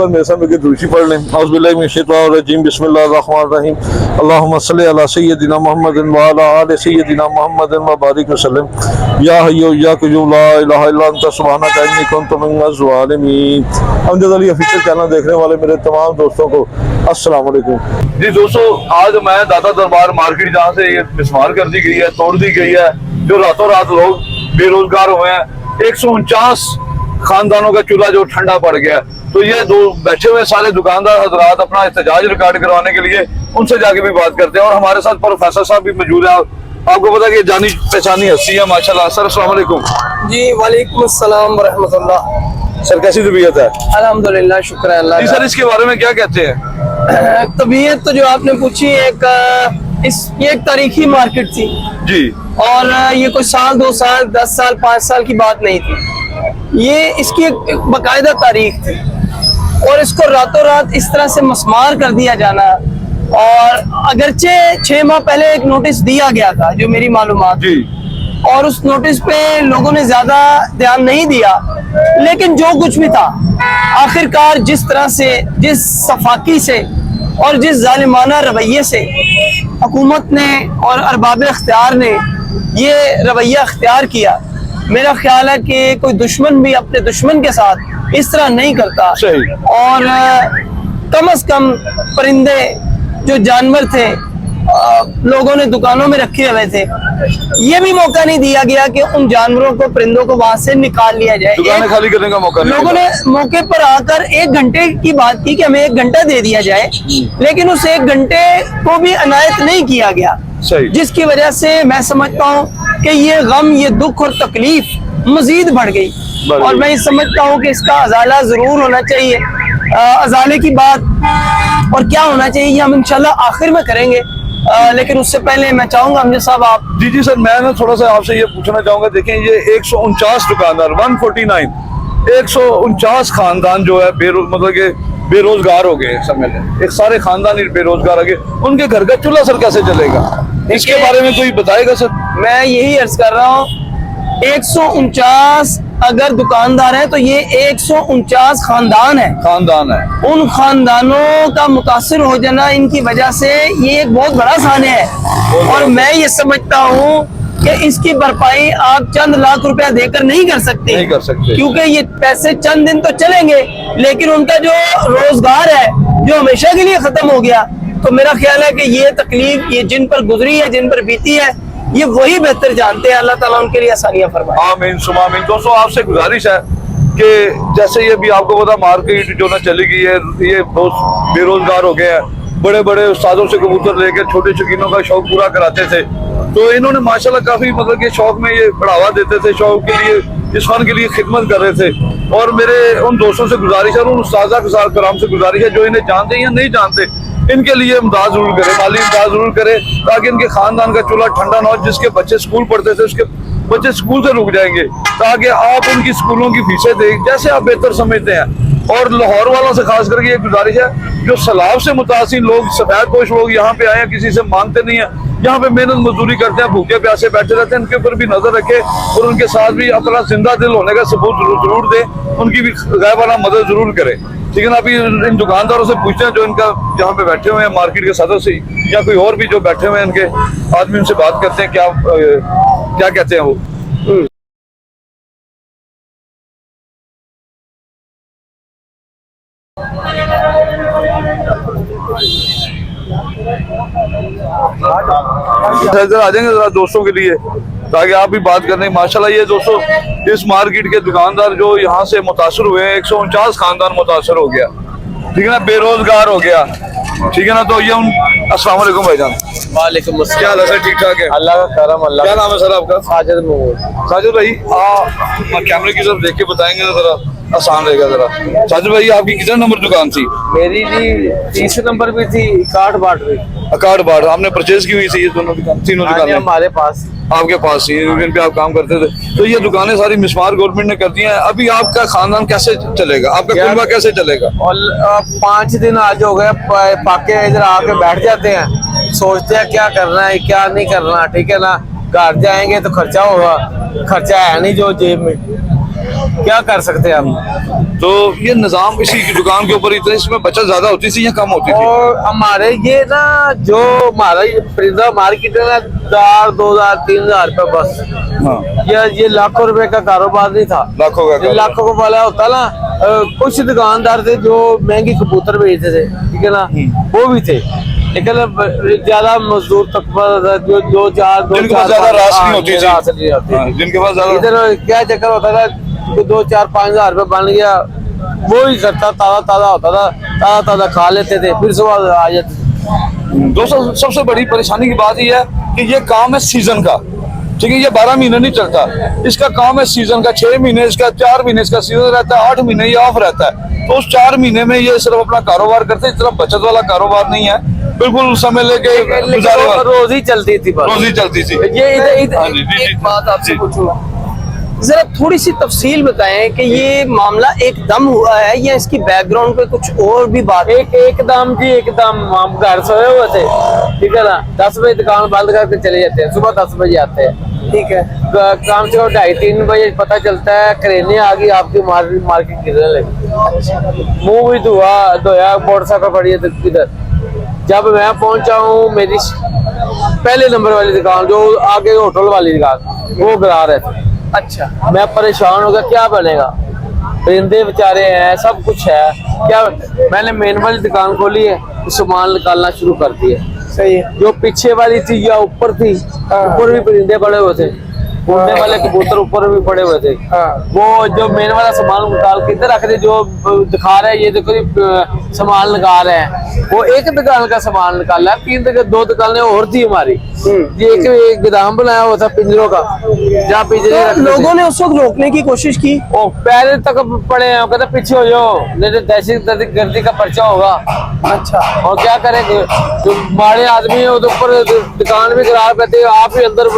मेरे सामने की दूसरी पढ़ लें। औज़ुबिल्लाहिमिनश्शैतानिर्रजीम बिस्मिल्लाहिर्रहमानिर्रहीम अल्लाहुम्मा सल्लि अला सय्यदिना मुहम्मदिन व अला आलि सय्यदिना मुहम्मदिन व बारिक वसल्लम या हय्यु या क़य्यूम ला इलाहा इल्ला अंता सुब्हानका इन्नी कुन्तु मिनज़ ज़ालिमीन। अमजद अली ऑफिशियल चैनल देखने वाले मेरे तमाम दोस्तों को अस्सलाम वालेकुम। जी दोस्तों, आज मैं दाता दरबार मार्केट जहाँ से ये मिसमार कर दी गई है, तोड़ दी गई है, जो रातों रात लोग बेरोजगार हुए हैं, 149 खानदानों का चूल्हा जो ठंडा पड़ गया। तो ये दो बैठे हुए सारे दुकानदार हजरात अपना एहतजाज रिकॉर्ड करवाने के लिए उनसे जाके भी बात करते हैं। और हमारे साथ प्रोफेसर साहब भी मौजूद है। आपको पता है कि जानी पहचानी हस्ती है माशाल्लाह। सर अस्सलाम वालेकुम। जी वालेकुम अस्सलाम व रहमतुल्लाह। सर कैसी तबीयत है? अल्हम्दुलिल्लाह, शुक्र है अल्लाह जी सर, इसके बारे में क्या कहते हैं? तबीयत तो जो आपने पूछी ये एक तारीखी मार्केट थी जी, और ये कोई साल 2 साल 10 साल 5 साल की बात नहीं थी। ये इसकी एक बाकायदा तारीख थी और इसको रातों रात इस तरह से मस्मार कर दिया जाना, और अगरचे 6 माह पहले एक नोटिस दिया गया था जो मेरी मालूमात जी, और उस नोटिस पे लोगों ने ज्यादा ध्यान नहीं दिया, लेकिन जो कुछ भी था आखिरकार जिस तरह से, जिस सफाकी से और जिस जालिमाना रवैये से हुकूमत ने और अरबाब इख्तियार ने ये रवैया इख्तियार किया, मेरा ख्याल है कि कोई दुश्मन भी अपने दुश्मन के साथ इस तरह नहीं करता। सही। और कम से कम परिंदे जो जानवर थे लोगों ने दुकानों में रखे हुए थे, ये भी मौका नहीं दिया गया कि उन जानवरों को, परिंदों को वहां से निकाल लिया जाए। दुकानें खाली करने का मौका नहीं लोगों ने मौके पर आकर 1 घंटे की बात की कि हमें 1 घंटा दे दिया जाए, लेकिन उस 1 घंटे को भी अनायत नहीं किया गया। सही। जिसकी वजह से मैं समझता हूँ कि ये गम, ये दुख और तकलीफ मजीद बढ़ गई। और मैं ये समझता हूँ कि इसका अजाला जरूर होना चाहिए। अजाले की बात और क्या होना चाहिए ये हम इंशाल्लाह आखिर में करेंगे, लेकिन उससे पहले मैं चाहूंगा हमजा साहब आप। जी जी सर, मैं ना थोड़ा सा आपसे ये पूछना चाहूंगा। देखें, ये 149 दुकानदार, 149 खानदान जो है मतलब के बेरोजगार हो गए। समझ लें एक सारे खानदान ही बेरोजगार हो गए। उनके घर का चूल्हा सर कैसे चलेगा, इसके बारे में कोई बताएगा सर? मैं यही अर्ज कर रहा हूँ, 149 अगर दुकानदार है तो ये 149 खानदान है। उन खानदानों का मुतासिर हो जाना इनकी वजह से ये एक बहुत बड़ा साने है। और मैं ये समझता हूँ कि इसकी भरपाई आप चंद लाख रुपया देकर नहीं कर सकते, क्योंकि ये पैसे चंद दिन तो चलेंगे, लेकिन उनका जो रोजगार है जो हमेशा के लिए खत्म हो गया। तो मेरा ख्याल है कि ये तकलीफ ये जिन पर गुजरी है, जिन पर बीती है, ये वही बेहतर जानते हैं। अल्लाह ताला उनके लिए आसानियां फरमाए। आमीन सुमा आमीन। दोस्तों, आपसे गुजारिश है कि जैसे ये भी आपको पता मार्केट जो ना चली गई है, ये बहुत बेरोजगार हो गए हैं। बड़े बड़े उस्तादों से कबूतर लेकर छोटे शौकीनों का शौक पूरा कराते थे, तो इन्होंने माशाल्लाह काफी मतलब के शौक में ये बढ़ावा देते थे, शौक के लिए, इस फन के लिए खिदमत कर रहे थे। और मेरे उन दोस्तों से गुजारिश है, उन उस्तादा कराम से गुजारिश है जो इन्हें जानते हैं या नहीं जानते, इनके लिए इमदाद जरूर करें, माली इमदाद जरूर करें, ताकि इनके खानदान का चूल्हा ठंडा ना हो। जिसके बच्चे स्कूल पढ़ते थे उसके बच्चे स्कूल से रुक जाएंगे, ताकि आप उनकी स्कूलों की फीसें दें जैसे आप बेहतर समझते हैं। और लाहौर वालों से खास करके ये गुजारिश है, जो सैलाब से मुतासिर लोग, सफेद पोश लोग यहाँ पे आए हैं, किसी से मांगते नहीं है, यहाँ पे मेहनत मजदूरी करते हैं, भूखे प्यासे बैठे रहते हैं, इनके ऊपर भी नजर रखे और उनके साथ भी अपना जिंदा दिल होने का सबूत जरूर दे, उनकी भी गायबाना मदद जरूर करे। ठीक है ना? अभी इन दुकानदारों से पूछते हैं जो इनका यहाँ पे बैठे हुए हैं मार्केट के सदस्य या कोई और भी जो बैठे हुए हैं इनके आदमी, उनसे बात करते हैं क्या कहते हैं वो। इधर आ जाएंगे जरा दोस्तों के लिए, ताकि आप भी बात करने। माशाल्लाह ये दोस्तों, इस मार्केट के दुकानदार जो यहाँ से मुतासर हुए हैं, 149 खानदान मुतासर हो गया। ठीक है ना? बेरोजगार हो गया। ठीक है ना? तो ये अस्सलाम वालेकुम भाईजान। वालेकुम अस्सलाम। क्या हाल है सर? ठीक ठाक है? अल्लाह का करम। अल्लाह। क्या नाम है सर आपका? साजिद महमूद। साजिद भाई, कैमरे की तरफ देख के बताएंगे तो जरा आसान रहेगा जरा। साजिद भाई, आपकी कितने नंबर दुकान थी? मेरी जी 30 नंबर भी थी, कार्ड बाट भी। कार्ड बाट आपने परचेज की हुई थी? ये दोनों दुकान, तीनों दुकानें हमारे पास, आपके पास ही, इन पे आप काम करते थे। तो ये दुकानें सारी मिसमार गवर्नमेंट ने कर दी हैं। अभी आपका खानदान कैसे चलेगा, आपका कुनबा कैसे चलेगा? और 5 दिन आज हो गए पाके इधर आके बैठ जाते हैं, सोचते हैं क्या करना है क्या नहीं करना। ठीक है ना? घर जाएंगे तो खर्चा होगा, खर्चा है नहीं जो जेब में। क्या कर सकते हैं हम। तो ये निजाम इसी की दुकान के ऊपर ही था, इसमें बचत ज्यादा होती थी या कम होती थी? और हमारे ये ना जो हमारा ये परिंदा मार्केट है ना 4,000 3,000 रुपए बस। हाँ, ये लाखों रुपए का कारोबार नहीं था। लाखों का ये कारोबार। लाखों को वाला होता ना। कुछ दुकानदार थे जो महंगे कबूतर बेचते थे, ठीक है ना, वो भी थे, लेकिन अब ज्यादा मजदूर तक जो दो चार जिनके पास ज्यादा रास नहीं होती थी। रास नहीं होती। हाँ, जिनके पास ज्यादा इधर क्या चक्कर होता था, 2-4-5 हज़ार रुपए बन गया, वो ही करता, ताजा ताजा होता था, ताजा ताजा खा लेते थे, फिर सुबह आ जाते थे। दोस्तों सबसे बड़ी परेशानी की बात यह है कि ये काम है सीजन का, ठीक है, ये 12 महीने नहीं चलता, इसका काम है सीजन का। 6 महीने इसका, 4 महीने इसका सीजन रहता है, 8 महीने ये ऑफ रहता है। तो उस 4 महीने में ये सिर्फ अपना कारोबार करते हैं, इतना बचत वाला कारोबार नहीं है, बिल्कुल समय लेके गुजारे वाला। रोज ही चलती थी बस। रोज ही चलती थी। ये इधर हाँ जी, जी, एक जी, बात आपसे जी। पूछूं, जरा थोड़ी सी तफसील बताएं कि ये मामला एकदम हुआ है या इसकी बैकग्राउंड पे कुछ और भी बात है? एकदम जी, एकदम हम घर सोए हुए थे, ठीक है ना, 10 बजे दुकान बंद करके चले जाते हैं, सुबह 10 बजे आते हैं, ठीक है। काम से 2:30-3 बजे पता चलता है क्रेने आ गई, आपकी मार्केट गिरने लगी, मुंह भी धोया, मोटरसाइकिल पड़ी है इधर। जब मैं पहुंचा हूँ, मेरी पहले नंबर वाली दुकान जो आगे होटल वाली दुकान, वो गिरा रहे थे। अच्छा, मैं परेशान हो गया, क्या बनेगा, परिंदे बेचारे हैं, सब कुछ है, क्या। मैंने मेन वाली दुकान खोली है, सामान निकालना शुरू कर दिया। सही है। जो पीछे वाली थी या ऊपर थी, ऊपर भी परिंदे पड़े हुए थे, उड़ने वाले कबूतर ऊपर भी पड़े हुए थे। वो जो मेन वाला सामान निकाल के इधर रख दे, जो दिखा रहे हैं, ये देखो ये सामान निकाल रहे हैं, वो एक दुकान का सामान निकाला है, 2 दुकानें और थी हमारी। ये एक गोदाम बनाया हुआ था पिंजरों का, जहाँ पिंजरे तो लोगों ने उस वक्त रोकने की कोशिश की। वो पैर तक पड़े हैं, कहते पीछे हो जाओ, नहीं तो दहशत गर्दी का पर्चा होगा। अच्छा, और क्या करेंगे, जो बड़े आदमी है वो तो ऊपर दुकान भी गिरा कहते आप ही अंदर,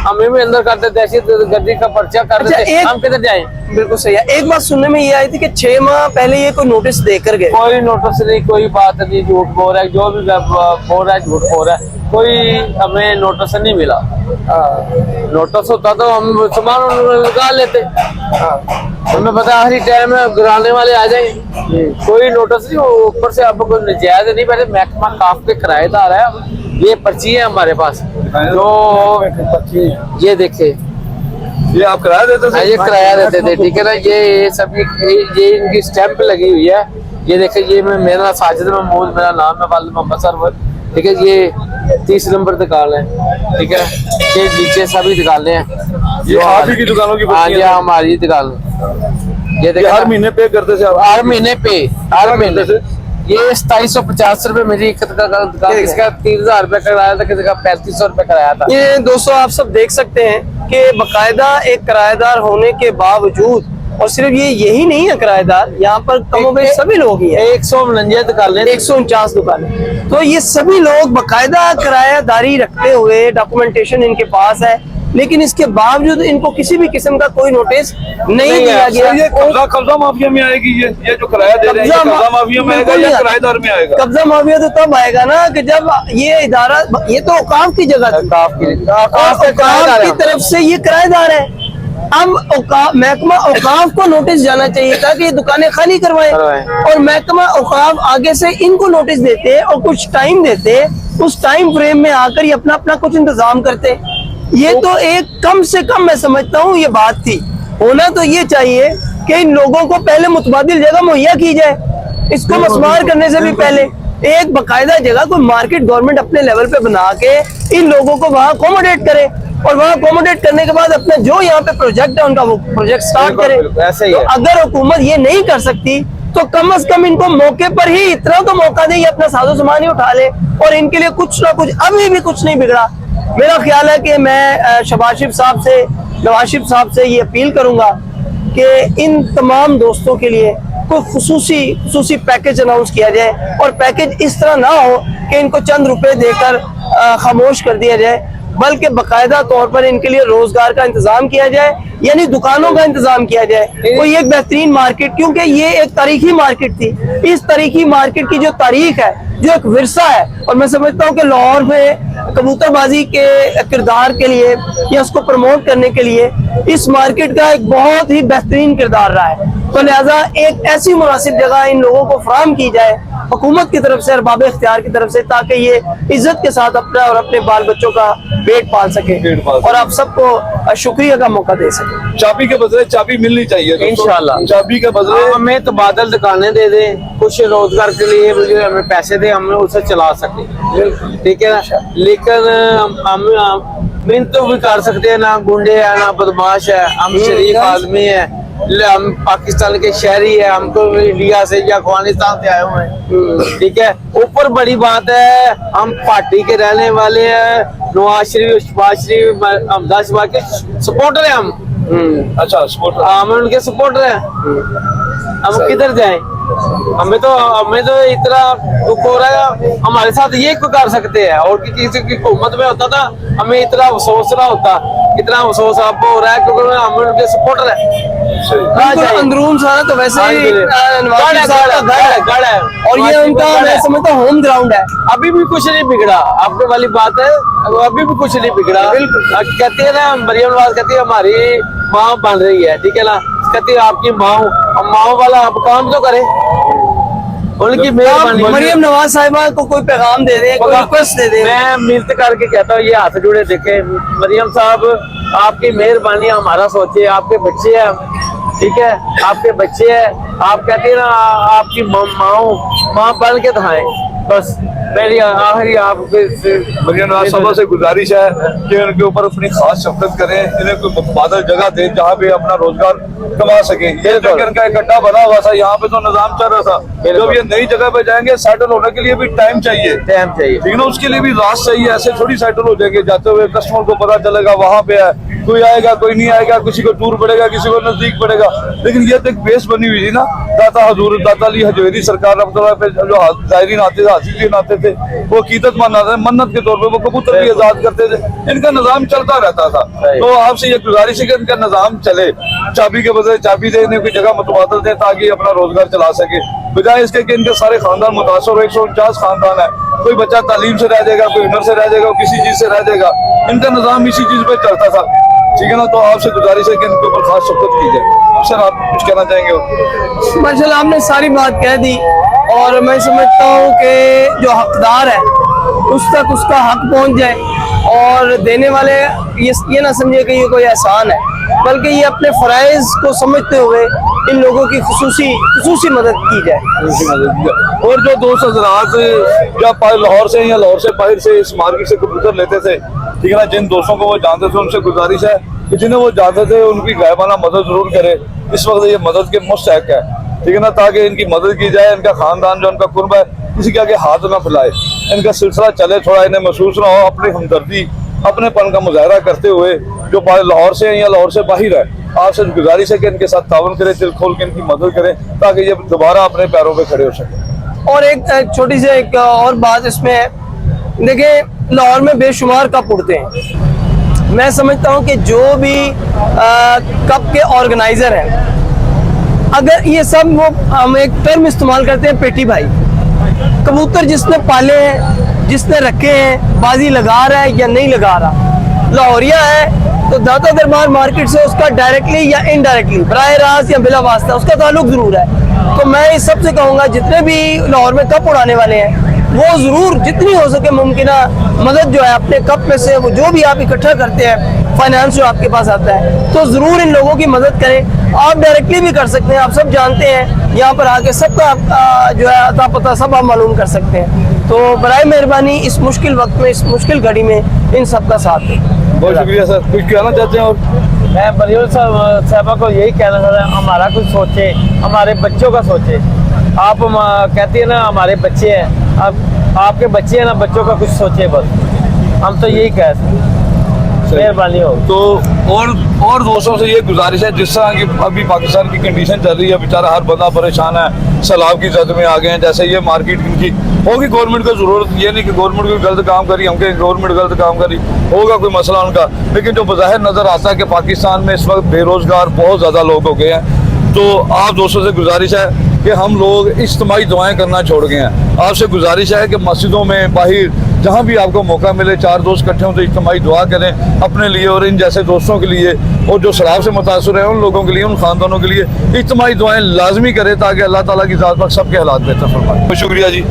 हमें भी अंदर करते, दहशत गर्दी का पर्चा कर अच्छा, देते, हम किधर जाएं? बिल्कुल सही है। एक बात सुनने में ये आई थी कि 6 माह पहले ये कोई नोटिस देकर गए। कोई नोटिस नहीं, कोई बात नहीं, झूठ बोल रहा है, जो भी बोल रहा है झूठ बोल रहा है, कोई हमें नोटिस नहीं मिला। नोटिस होता तो हम सामान निकाल लेते, हमें पता हर टाइम में गिराने वाले आ जाएंगे। कोई नोटिस नहीं, ऊपर से अब कोई नजायज नहीं, पहले महकमा काफ के किराएदार है, ये पर्ची है हमारे पास, जो ये देखे, ये आप किराया देते थे? ये किराया देते थे, ठीक है ना। ये सब ये इनकी स्टैंप लगी हुई है, ये देखे, ये मेरा साजिद महमूद मेरा नाम है, वालिद मोहम्मद सरवर, ठीक है। ये 30 नंबर दुकान है, ठीक है। ये नीचे सभी दुकानें हैं, ये आप ही की दुकानों की? हाँ जी, हमारी दुकान। ये देखिए, हर महीने पे करते थे आप? हर महीने से ये 2750 रुपए मेरी एक दुकान, किसका 3,000 रुपए कराया था, किसी का 3500 रुपए कराया था। ये दोस्तों आप सब देख सकते हैं कि बकायदा एक किराएदार होने के बावजूद, और सिर्फ ये यही नहीं है किराएदार, यहाँ पर कमोबेश सभी लोग ही हैं। 149 दुकानें, 149 दुकानें, तो ये सभी लोग बकायदा किरायादारी रखते हुए डॉक्यूमेंटेशन इनके पास है, लेकिन इसके बावजूद इनको किसी भी किस्म का कोई नोटिस नहीं दिया गया। ये कब्जा माफिया में आएगी, ये जो किराया दे रहे हैं, कब्जा माफिया में आएगा या किराएदार में आएगा? कब्जा माफिया तो तब आएगा ना कि जब ये इदारा, ये तो औकाफ की जगह थी, औकाफ की तरफ से ये किराएदार है। अब महकमा औकाफ को नोटिस जाना चाहिए था कि ये दुकानें खाली करवाएं, और महकमा औकाफ आगे से इनको नोटिस देते और कुछ टाइम देते, उस टाइम फ्रेम में आकर ये अपना अपना कुछ इंतजाम करते। ये तो एक कम से कम मैं समझता हूँ ये बात थी। होना तो ये चाहिए कि इन लोगों को पहले मुतबादिल जगह मुहैया की जाए, इसको मस्मार करने से भी पहले एक बकायदा जगह कोई मार्केट गवर्नमेंट अपने लेवल पे बना के इन लोगों को वहाँ अकोमोडेट करे, और वहाँ अकोमोडेट करने के बाद अपना जो यहाँ पे प्रोजेक्ट है उनका वो प्रोजेक्ट स्टार्ट करे। ऐसे ही है। तो अगर हुकूमत ये नहीं कर सकती तो कम से कम इनको मौके पर ही इतना तो मौका दे, अपना साजो सामान ही उठा ले, और इनके लिए कुछ ना कुछ, अभी भी कुछ नहीं बिगड़ा। मेरा ख्याल है कि मैं शहबाज शरीफ साहब से, नवाज शरीफ साहब से ये अपील करूंगा कि इन तमाम दोस्तों के लिए कोई खुसूसी पैकेज अनाउंस किया जाए, और पैकेज इस तरह ना हो कि इनको चंद रुपए देकर खामोश कर दिया जाए, बल्कि बाकायदा तौर पर इनके लिए रोजगार का इंतजाम किया जाए, यानी दुकानों का इंतजाम किया जाए, कोई एक बेहतरीन मार्केट, क्योंकि ये एक तारीखी मार्केट थी। इस तारीखी मार्केट की जो तारीख है, जो एक विरसा है, और मैं समझता हूँ कि लाहौर में कबूतरबाजी के किरदार के लिए या उसको प्रमोट करने के लिए इस मार्केट का एक बहुत ही बेहतरीन किरदार रहा है। तो लिहाजा एक ऐसी मुनासिब जगह इन लोगों को फराहम की जाए हुकूमत की तरफ से, अरबाब इख्तियार की तरफ से, ताकि ये इज्जत के साथ अपना और अपने बाल बच्चों का पेट पाल सके और आप सबको शुक्रिया का मौका दे सके। चाबी के बदले चाबी मिलनी चाहिए इंशाल्लाह। चाबी के बदले हमें तबादल दुकानें दे दें, कुछ रोजगार के लिए मुझे हमें पैसे दे, हम उसे चला सकें, ठीक है ना। लेकिन हम मिन्नत तो भी कर सकते हैं, ना गुंडे है ना बदमाश है, हम शरीफ आदमी है, हम पाकिस्तान के शहरी है, हमको इंडिया से या अफगानिस्तान से आए हुए हैं, ठीक है। ऊपर बड़ी बात है हम पार्टी के रहने वाले हैं, नवाज शरीफ, शहबाज शरीफ, अहमद शहबाज के सपोर्टर हैं हम। अच्छा सपोर्ट हम उनके सपोर्टर हैं, हम किधर जाएं? हमें तो इतना दुख हो रहा है, हमारे साथ ये क्यों कर सकते हैं, और किसी की हुकूमत में होता था हमें इतना अफसोस ना होता, इतना अफसोस आपको हो रहा है क्योंकि हम उनके सपोर्टर हैं। अंदरून सारा तो वैसे ही गढ़ है और ये उनका मैं समझता हूँ होम ग्राउंड है। अभी भी कुछ नहीं बिगड़ा, आपके वाली बात है, अभी भी कुछ नहीं बिगड़ा। कहते हैं ना मरियम नवाज कहती है हमारी माँ बन रही है, ठीक है ना, कहती है आपकी माँ वाला आप काम तो करे, उनकी मेहरबानी। मरियम नवाज साहिबा को कोई पैगाम दे दे, कोई रिक्वेस्ट दे दे। मैं मिलत करके कहता हूँ ये हाथ जुड़े देखे, मरियम साहब आपकी मेहरबानी हमारा सोचिए, आपके बच्चे हैं, ठीक है, आपके बच्चे हैं, आप कहते हैं ना आपकी माँ बन के दिखाएं, बस मेरी आखिरी आपके मरियम नवाज साहबा से गुजारिश है कि उनके ऊपर अपनी खास शफकत करें, इन्हें कोई मुतबादल जगह दें जहाँ पे अपना रोजगार कमा सके। ये जो इनका इकट्ठा बना हुआ था, यहाँ पे तो निजाम चल रहा था, जब ये नई जगह पे जाएंगे सेटल होने के लिए भी टाइम चाहिए, ठीक ना, उसके लिए भी रास चाहिए, ऐसे थोड़ी सेटल हो जाएंगे। जाते हुए कस्टमर को पता चलेगा वहाँ पे है, कोई आएगा कोई नहीं आएगा, किसी को दूर पड़ेगा किसी को नजदीक पड़ेगा, लेकिन ये तो एक बेस बनी हुई थी ना। दाता हजूर दाता अली हजवेरी सरकार पे जो जायरीन आते थे, हाजिरीन आते थे, वो कीमत मनाते मन्नत के तौर पे वो कबूतर भी आजाद करते थे, इनका निजाम चलता रहता था। तो आपसे ये गुजारिश है कि इनका निजाम चले, चाबी के बजाय चाबी दे, इन्हें कोई जगह मुतबादल दें ताकि अपना रोजगार चला सके, बजाय इसके कि इनके सारे खानदान मुतासर, 149 खानदान है, कोई बच्चा तालीम से रह जाएगा, कोई हुनर से रह जाएगा, किसी चीज से रह जाएगा, इनका निजाम इसी चीज पे चलता था, ठीक है ना। तो आपसे गुजारिश है कि इनके ऊपर खास शफकत की जाए। सर आप कुछ कहना चाहेंगे? माशाल्लाह आपने सारी बात कह दी, और मैं समझता हूँ कि जो हकदार है उस तक उसका हक पहुँच जाए, और देने वाले ये ना समझे कि ये कोई एहसान है, बल्कि ये अपने फ़राइज़ को समझते हुए इन लोगों की खुसूसी मदद की जाए। और जो दोस्त हजरात जब लाहौर से या लाहौर से बाहर से इस मार्केट से कबूतर लेते थे, ठीक है ना, जिन दोस्तों को वो जानते थे उनसे गुजारिश है कि जिन्हें वो जानते थे उनकी गायबाना मदद जरूर करे। इस वक्त ये मदद के मुस्तहक है, ठीक है ना, ताकि इनकी मदद की जाए, इनका खानदान जो उनका कुर्ब है किसी के आगे हाथ ना फैलाए, इनका सिलसिला चले, थोड़ा इन्हें महसूस ना हो, अपनी हमदर्दी अपनेपन का मुजाहरा करते हुए जो लाहौर से या लाहौर से बाहर है, आपसे गुजारिश है कि इनके साथ तावन करें, दिल खोल के इनकी मदद करें ताकि ये दोबारा अपने पैरों पे खड़े हो सके। और एक छोटी सी एक और बात इसमें है, देखिए लाहौर में बेशुमार कप उड़ते हैं। मैं समझता हूँ कि जो भी कप के ऑर्गेनाइजर हैं, अगर ये सब वो हम एक टर्म इस्तेमाल करते हैं पेटी भाई, कबूतर जिसने पाले हैं, जिसने रखे हैं, बाजी लगा रहा है या नहीं लगा रहा, लाहौरिया है तो दाता दरबार मार्केट से उसका डायरेक्टली या इनडायरेक्टली, बराह रास्त या बिला वास्ता उसका ताल्लुक जरूर है। तो मैं इस सबसे कहूँगा जितने भी लाहौर में कप उड़ाने वाले हैं वो जरूर जितनी हो सके मुमकिना मदद जो है अपने कप में से, वो जो भी आप इकट्ठा करते हैं, फाइनेंस जो आपके पास आता है, तो जरूर इन लोगों की मदद करें। आप डायरेक्टली भी कर सकते हैं, आप सब जानते हैं, यहाँ पर आके सबका जो है अता पता सब आप मालूम कर सकते हैं। तो बराए मेहरबानी इस मुश्किल वक्त में, इस मुश्किल घड़ी में इन सब का साथ दें। बहुत शुक्रिया सर, कुछ कहना चाहते हैं? और मैं मरियम साहबा को यही कहना चाहता हूँ, हमारा कुछ सोचे, हमारे बच्चों का सोचे। आप कहती है ना हमारे बच्चे हैं, अब आपके बच्चे हैं ना, बच्चों का कुछ सोचे बस, हम तो यही कह सकते। मेहरबानी हो। तो और दोस्तों से ये गुजारिश है, जिस तरह की अभी पाकिस्तान की कंडीशन चल रही है, बेचारा हर बंदा परेशान है, सैलाब की जद में आ गए हैं। जैसे ये मार्केट इनकी होगी, गवर्नमेंट को जरूरत ये नहीं कि गवर्नमेंट कोई गलत काम करी, हम कहें गवर्नमेंट गलत काम करी, होगा कोई मसला उनका, लेकिन जो बज़ाहिर नजर आता है कि पाकिस्तान में इस वक्त बेरोजगार बहुत ज्यादा लोग हो गए हैं। तो आप दोस्तों से गुजारिश है कि हम लोग इज्तिमाई दुआएं करना छोड़ गए हैं। आपसे गुजारिश है कि मस्जिदों में, बाहर, जहाँ भी आपको मौका मिले, 4 दोस्त इकट्ठे हों तो इज्तिमाई दुआ करें अपने लिए और इन जैसे दोस्तों के लिए, और जो शराब से मुतासर हैं उन लोगों के लिए, उन खानदानों के लिए इज्तिमाई दुआएं लाजमी करें, ताकि अल्लाह ताला की ज़ात पर सबके हालात बेहतर फरमाए। शुक्रिया जी।